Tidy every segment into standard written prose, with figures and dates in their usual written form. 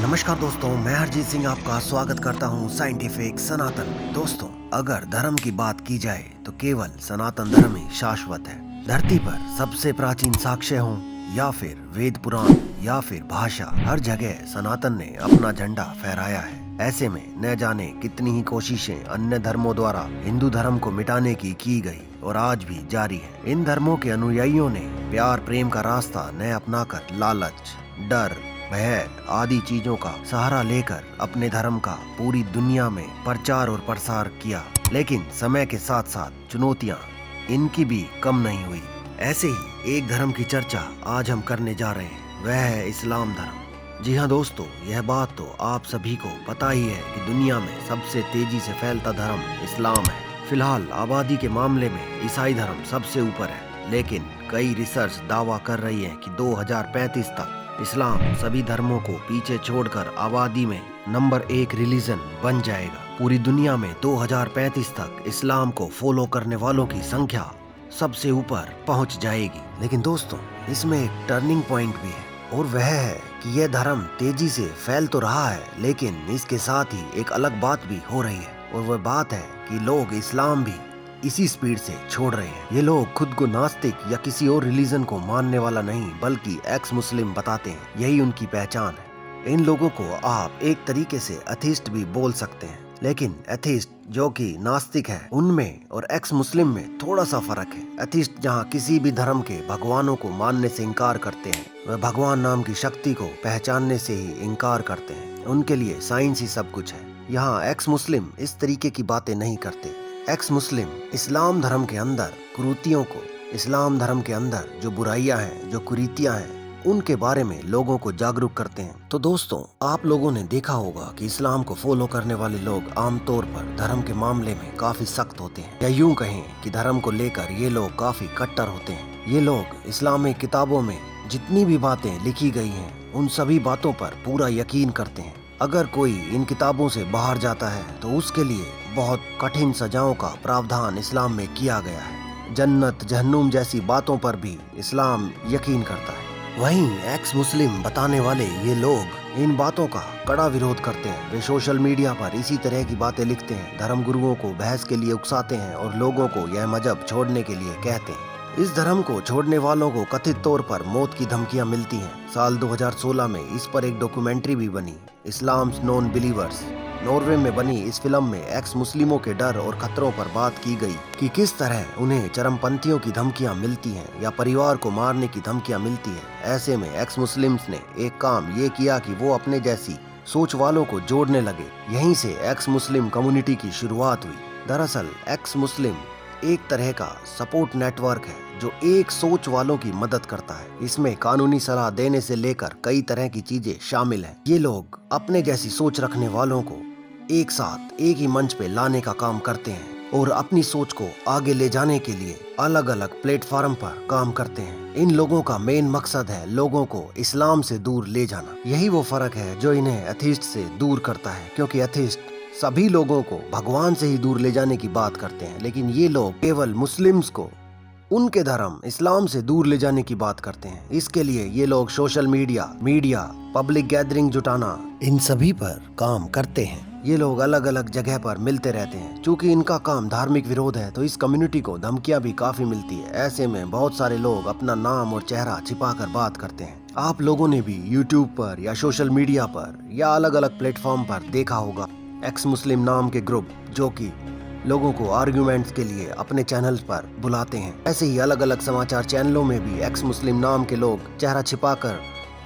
नमस्कार दोस्तों, मैं हरजीत सिंह आपका स्वागत करता हूं साइंटिफिक सनातन में। दोस्तों, अगर धर्म की बात की जाए तो केवल सनातन धर्म ही शाश्वत है। धरती पर सबसे प्राचीन साक्ष्य हों या फिर वेद पुराण या फिर भाषा, हर जगह सनातन ने अपना झंडा फहराया है। ऐसे में न जाने कितनी ही कोशिशें अन्य धर्मों द्वारा हिंदू धर्म को मिटाने की गई और आज भी जारी है। इन धर्मों के अनुयायियों ने प्यार प्रेम का रास्ता न अपनाकर लालच, डर, भय आदि चीजों का सहारा लेकर अपने धर्म का पूरी दुनिया में प्रचार और प्रसार किया। लेकिन समय के साथ साथ चुनौतियां इनकी भी कम नहीं हुई। ऐसे ही एक धर्म की चर्चा आज हम करने जा रहे हैं, वह है इस्लाम धर्म। जी हाँ दोस्तों, यह बात तो आप सभी को पता ही है कि दुनिया में सबसे तेजी से फैलता धर्म इस्लाम है। फिलहाल आबादी के मामले में ईसाई धर्म सबसे ऊपर है, लेकिन कई रिसर्च दावा कर रही है कि 2035 तक इस्लाम सभी धर्मों को पीछे छोड़कर आबादी में नंबर 1 रिलीजन बन जाएगा। पूरी दुनिया में 2035 तक इस्लाम को फॉलो करने वालों की संख्या सबसे ऊपर पहुंच जाएगी। लेकिन दोस्तों, इसमें एक टर्निंग पॉइंट भी है, और वह है कि यह धर्म तेजी से फैल तो रहा है, लेकिन इसके साथ ही एक अलग बात भी हो रही है, और वह बात है कि लोग इस्लाम भी इसी स्पीड से छोड़ रहे हैं। ये लोग खुद को नास्तिक या किसी और रिलीजन को मानने वाला नहीं बल्कि एक्स मुस्लिम बताते हैं। यही उनकी पहचान है। इन लोगों को आप एक तरीके से एथिस्ट भी बोल सकते हैं, लेकिन एथिस्ट जो कि नास्तिक है, उनमें और एक्स मुस्लिम में थोड़ा सा फर्क है। एथिस्ट जहाँ किसी भी धर्म के भगवानों को मानने से इनकार करते हैं, वह भगवान नाम की शक्ति को पहचानने से ही इनकार करते हैं। उनके लिए साइंस ही सब कुछ है। यहाँ एक्स मुस्लिम इस तरीके की बातें नहीं करते। एक्स मुस्लिम इस्लाम धर्म के अंदर कुरीतियों को, इस्लाम धर्म के अंदर जो बुराइयां हैं, जो कुरीतियां हैं, उनके बारे में लोगों को जागरूक करते हैं। तो दोस्तों, आप लोगों ने देखा होगा कि इस्लाम को फॉलो करने वाले लोग आमतौर पर धर्म के मामले में काफी सख्त होते हैं, या यूं कहें कि धर्म को लेकर ये लोग काफी कट्टर होते हैं। ये लोग इस्लामिक किताबों में जितनी भी बातें लिखी गई हैं, उन सभी बातों पर पूरा यकीन करते हैं। अगर कोई इन किताबों से बाहर जाता है तो उसके लिए बहुत कठिन सजाओं का प्रावधान इस्लाम में किया गया है। जन्नत जहन्नुम जैसी बातों पर भी इस्लाम यकीन करता है। वहीं एक्स मुस्लिम बताने वाले ये लोग इन बातों का कड़ा विरोध करते हैं। वे सोशल मीडिया पर इसी तरह की बातें लिखते हैं, धर्म गुरुओं को बहस के लिए उकसाते हैं और लोगों को यह मजहब छोड़ने के लिए कहते हैं। इस धर्म को छोड़ने वालों को कथित तौर पर मौत की धमकियां मिलती हैं। साल 2016 में इस पर एक डॉक्यूमेंट्री भी बनी, इस्लाम्स नॉन बिलीवर्स। नॉर्वे में बनी इस फिल्म में एक्स मुस्लिमों के डर और खतरों पर बात की गई कि किस तरह उन्हें चरमपंथियों की धमकियां मिलती हैं या परिवार को मारने की धमकियां मिलती हैं। ऐसे में एक्स मुस्लिम्स ने एक काम ये किया कि वो अपने जैसी सोच वालों को जोड़ने लगे। यहीं से एक्स मुस्लिम कम्युनिटी की शुरुआत हुई। दरअसल एक्स मुस्लिम एक तरह का सपोर्ट नेटवर्क है जो एक सोच वालों की मदद करता है। इसमें कानूनी सलाह देने से लेकर कई तरह की चीजें शामिल हैं। ये लोग अपने जैसी सोच रखने वालों को एक साथ एक ही मंच पे लाने का काम करते हैं और अपनी सोच को आगे ले जाने के लिए अलग अलग प्लेटफॉर्म पर काम करते हैं। इन लोगों का मेन मकसद है लोगों को इस्लाम से दूर ले जाना। यही वो फर्क है जो इन्हें एथिस्ट से दूर करता है, क्योंकि एथिस्ट सभी लोगों को भगवान से ही दूर ले जाने की बात करते हैं, लेकिन ये लोग केवल मुस्लिम्स को उनके धर्म इस्लाम से दूर ले जाने की बात करते हैं। इसके लिए ये लोग सोशल मीडिया, पब्लिक गैदरिंग जुटाना, इन सभी पर काम करते हैं। ये लोग अलग अलग जगह पर मिलते रहते हैं। चूंकि इनका काम धार्मिक विरोध है, तो इस कम्युनिटी को धमकियां भी काफी मिलती है। ऐसे में बहुत सारे लोग अपना नाम और चेहरा छिपाकर बात करते हैं। आप लोगों ने भी यूट्यूब पर या सोशल मीडिया पर या अलग अलग प्लेटफॉर्म पर देखा होगा एक्स मुस्लिम नाम के ग्रुप जो कि लोगों को आर्ग्यूमेंट्स के लिए अपने चैनल्स पर बुलाते हैं। ऐसे ही अलग अलग समाचार चैनलों में भी एक्स मुस्लिम नाम के लोग चेहरा छिपाकर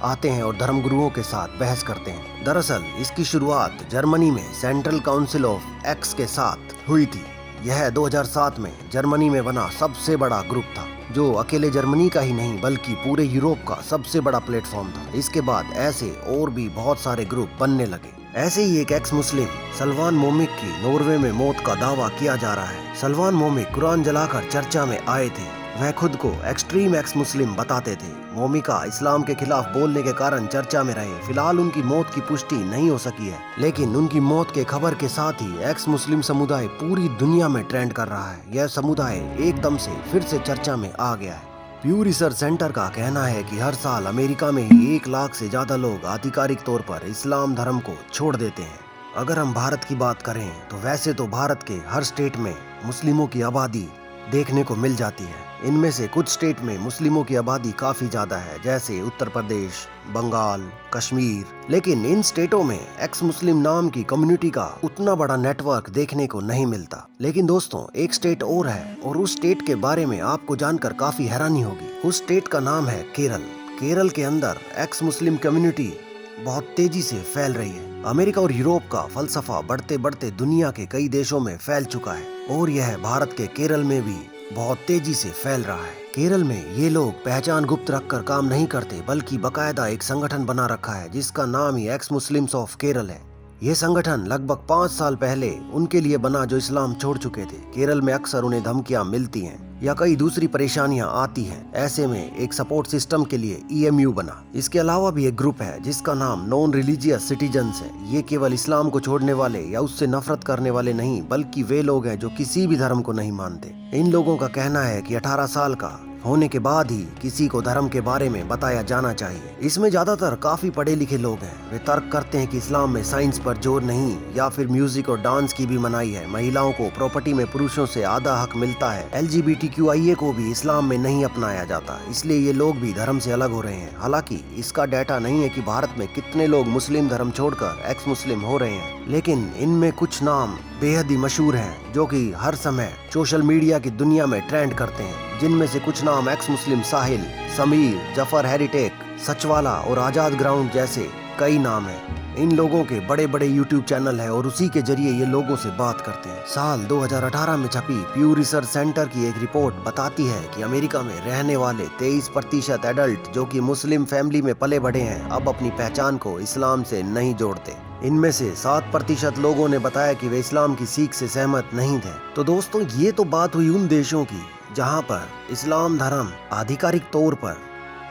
आते हैं और धर्मगुरुओं के साथ बहस करते हैं। दरअसल इसकी शुरुआत जर्मनी में सेंट्रल काउंसिल ऑफ एक्स के साथ हुई थी। यह 2007 में जर्मनी में बना सबसे बड़ा ग्रुप था, जो अकेले जर्मनी का ही नहीं बल्कि पूरे यूरोप का सबसे बड़ा प्लेटफॉर्म था। इसके बाद ऐसे और भी बहुत सारे ग्रुप बनने लगे। ऐसे ही एक एक्स मुस्लिम सलमान मोमिक की नॉर्वे में मौत का दावा किया जा रहा है। सलमान मोमिक कुरान जलाकर चर्चा में आए थे। वह खुद को एक्सट्रीम एक्स मुस्लिम बताते थे। मोमिका इस्लाम के खिलाफ बोलने के कारण चर्चा में रहे। फिलहाल उनकी मौत की पुष्टि नहीं हो सकी है, लेकिन उनकी मौत के खबर के साथ ही एक्स मुस्लिम समुदाय पूरी दुनिया में ट्रेंड कर रहा है। यह समुदाय एकदम से फिर से चर्चा में आ गया है। प्यू रिसर्च सेंटर का कहना है कि हर साल अमेरिका में ही 1 लाख से ज्यादा लोग आधिकारिक तौर पर इस्लाम धर्म को छोड़ देते हैं। अगर हम भारत की बात करें तो वैसे तो भारत के हर स्टेट में मुस्लिमों की आबादी देखने को मिल जाती है। इनमें से कुछ स्टेट में मुस्लिमों की आबादी काफी ज्यादा है, जैसे उत्तर प्रदेश, बंगाल, कश्मीर। लेकिन इन स्टेटों में एक्स मुस्लिम नाम की कम्युनिटी का उतना बड़ा नेटवर्क देखने को नहीं मिलता। लेकिन दोस्तों, एक स्टेट और है और उस स्टेट के बारे में आपको जानकर काफी हैरानी होगी। उस स्टेट का नाम है केरल। केरल के अंदर एक्स मुस्लिम कम्युनिटी बहुत तेजी से फैल रही है। अमेरिका और यूरोप का फलसफा बढ़ते बढ़ते दुनिया के कई देशों में फैल चुका है और यह भारत के केरल में भी बहुत तेजी से फैल रहा है। केरल में ये लोग पहचान गुप्त रखकर काम नहीं करते, बल्कि बकायदा एक संगठन बना रखा है जिसका नाम ही एक्स मुस्लिम्स ऑफ केरल है। ये संगठन लगभग 5 साल पहले उनके लिए बना जो इस्लाम छोड़ चुके थे। केरल में अक्सर उन्हें धमकियां मिलती हैं या कई दूसरी परेशानियां आती हैं। ऐसे में एक सपोर्ट सिस्टम के लिए EMU बना। इसके अलावा भी एक ग्रुप है जिसका नाम नॉन रिलीजियस सिटीजन्स है। ये केवल इस्लाम को छोड़ने वाले या उससे नफरत करने वाले नहीं, बल्कि वे लोग हैं जो किसी भी धर्म को नहीं मानते। इन लोगों का कहना है कि 18 साल का होने के बाद ही किसी को धर्म के बारे में बताया जाना चाहिए। इसमें ज्यादातर काफी पढ़े लिखे लोग हैं। वे तर्क करते हैं कि इस्लाम में साइंस पर जोर नहीं या फिर म्यूजिक और डांस की भी मनाही है। महिलाओं को प्रॉपर्टी में पुरुषों से आधा हक मिलता है। LGBTQIA को भी इस्लाम में नहीं अपनाया जाता, इसलिए ये लोग भी धर्म से अलग हो रहे हैं। हालांकि इसका डाटा नहीं है कि भारत में कितने लोग मुस्लिम धर्म छोड़कर एक्स मुस्लिम हो रहे हैं, लेकिन इनमें कुछ नाम बेहद ही मशहूर हैं जो कि हर समय सोशल मीडिया की दुनिया में ट्रेंड करते हैं। जिनमें से कुछ नाम एक्स मुस्लिम साहिल, समीर, जफर हेरिटेक, सचवाला और आजाद ग्राउंड जैसे कई नाम हैं। इन लोगों के बड़े बड़े YouTube चैनल हैं और उसी के जरिए ये लोगों से बात करते हैं। साल 2018 में छपी प्यू रिसर्च सेंटर की एक रिपोर्ट बताती है कि अमेरिका में रहने वाले 23% एडल्ट जो कि मुस्लिम फैमिली में पले बढ़े हैं, अब अपनी पहचान को इस्लाम से नहीं जोड़ते। इनमें से 7% लोगों ने बताया कि वे इस्लाम की सीख से सहमत नहीं थे। तो दोस्तों, ये तो बात हुई उन देशों की जहाँ पर इस्लाम धर्म आधिकारिक तौर पर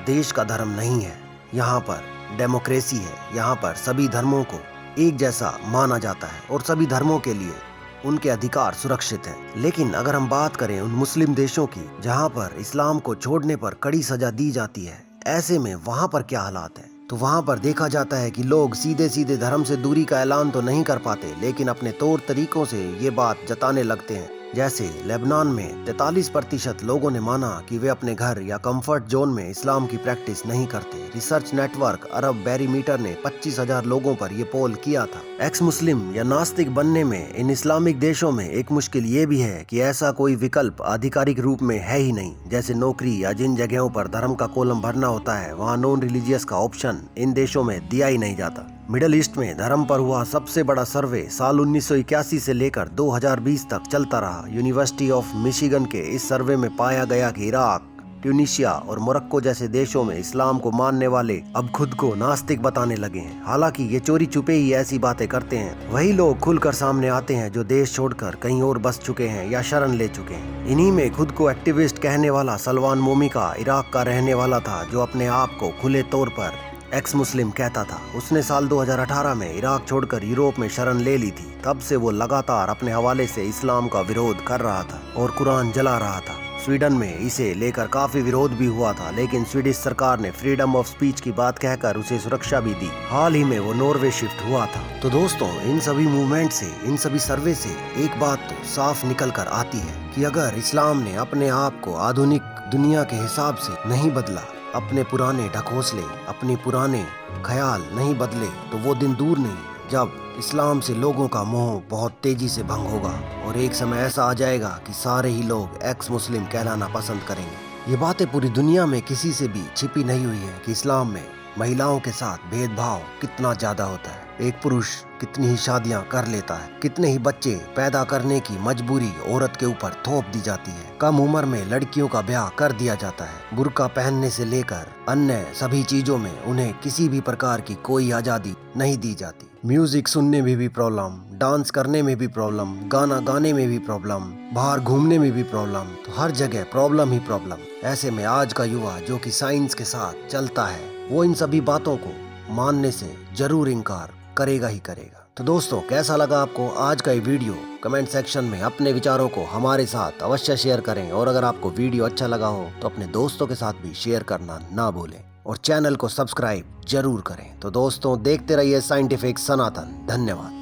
देश का धर्म नहीं है। यहाँ पर डेमोक्रेसी है। यहाँ पर सभी धर्मों को एक जैसा माना जाता है और सभी धर्मों के लिए उनके अधिकार सुरक्षित हैं। लेकिन अगर हम बात करें उन मुस्लिम देशों की जहाँ पर इस्लाम को छोड़ने पर कड़ी सजा दी जाती है, ऐसे में वहाँ पर क्या हालात है? तो वहाँ पर देखा जाता है कि लोग सीधे सीधे धर्म से दूरी का ऐलान तो नहीं कर पाते, लेकिन अपने तौर तरीकों से ये बात जताने लगते हैं। जैसे लेबनान में 43% लोगों ने माना कि वे अपने घर या कंफर्ट जोन में इस्लाम की प्रैक्टिस नहीं करते। रिसर्च नेटवर्क अरब बैरीमीटर ने 25,000 लोगों पर यह पोल किया था। एक्स मुस्लिम या नास्तिक बनने में इन इस्लामिक देशों में एक मुश्किल ये भी है कि ऐसा कोई विकल्प आधिकारिक रूप में है ही नहीं। जैसे नौकरी या जिन जगहों पर धर्म का कॉलम भरना होता है, वहाँ नॉन रिलीजियस का ऑप्शन इन देशों में दिया ही नहीं जाता। मिडिल ईस्ट में धर्म पर हुआ सबसे बड़ा सर्वे साल 1981 से लेकर 2020 तक चलता रहा। यूनिवर्सिटी ऑफ मिशिगन के इस सर्वे में पाया गया कि इराक, ट्यूनीशिया और मोरक्को जैसे देशों में इस्लाम को मानने वाले अब खुद को नास्तिक बताने लगे हैं। हालांकि ये चोरी छुपे ही ऐसी बातें करते हैं। वही लोग खुलकर सामने आते हैं जो देश छोड़कर कहीं और बस चुके हैं या शरण ले चुके हैं। इन्हीं में खुद को एक्टिविस्ट कहने वाला सलमान मोमिका इराक का रहने वाला था, जो अपने आप को खुले तौर पर एक्स मुस्लिम कहता था। उसने साल 2018 में इराक छोड़कर यूरोप में शरण ले ली थी। तब से वो लगातार अपने हवाले से इस्लाम का विरोध कर रहा था और कुरान जला रहा था। स्वीडन में इसे लेकर काफी विरोध भी हुआ था, लेकिन स्वीडिश सरकार ने फ्रीडम ऑफ स्पीच की बात कहकर उसे सुरक्षा भी दी। हाल ही में वो नॉर्वे शिफ्ट हुआ था। तो दोस्तों, इन सभी मूवमेंट से, इन सभी सर्वे से एक बात तो साफ निकल कर आती है कि अगर इस्लाम ने अपने आप को आधुनिक दुनिया के हिसाब से नहीं बदला, अपने पुराने ढकोसले, अपने पुराने ख्याल नहीं बदले, तो वो दिन दूर नहीं जब इस्लाम से लोगों का मोह बहुत तेजी से भंग होगा और एक समय ऐसा आ जाएगा कि सारे ही लोग एक्स मुस्लिम कहलाना पसंद करेंगे। ये बातें पूरी दुनिया में किसी से भी छिपी नहीं हुई है कि इस्लाम में महिलाओं के साथ भेदभाव कितना ज्यादा होता है। एक पुरुष कितनी ही शादियां कर लेता है, कितने ही बच्चे पैदा करने की मजबूरी औरत के ऊपर थोप दी जाती है। कम उम्र में लड़कियों का ब्याह कर दिया जाता है। बुर्का पहनने से लेकर अन्य सभी चीजों में उन्हें किसी भी प्रकार की कोई आजादी नहीं दी जाती। म्यूजिक सुनने में भी प्रॉब्लम, डांस करने में भी प्रॉब्लम, गाना गाने में भी प्रॉब्लम, बाहर घूमने में भी प्रॉब्लम, तो हर जगह प्रॉब्लम ही प्रॉब्लम। ऐसे में आज का युवा जो कि साइंस के साथ चलता है, वो इन सभी बातों को मानने से जरूर इनकार करेगा ही करेगा। तो दोस्तों कैसा लगा आपको आज का ये वीडियो? कमेंट सेक्शन में अपने विचारों को हमारे साथ अवश्य शेयर करें और अगर आपको वीडियो अच्छा लगा हो तो अपने दोस्तों के साथ भी शेयर करना ना भूलें और चैनल को सब्सक्राइब जरूर करें। तो दोस्तों देखते रहिए साइंटिफिक सनातन। धन्यवाद।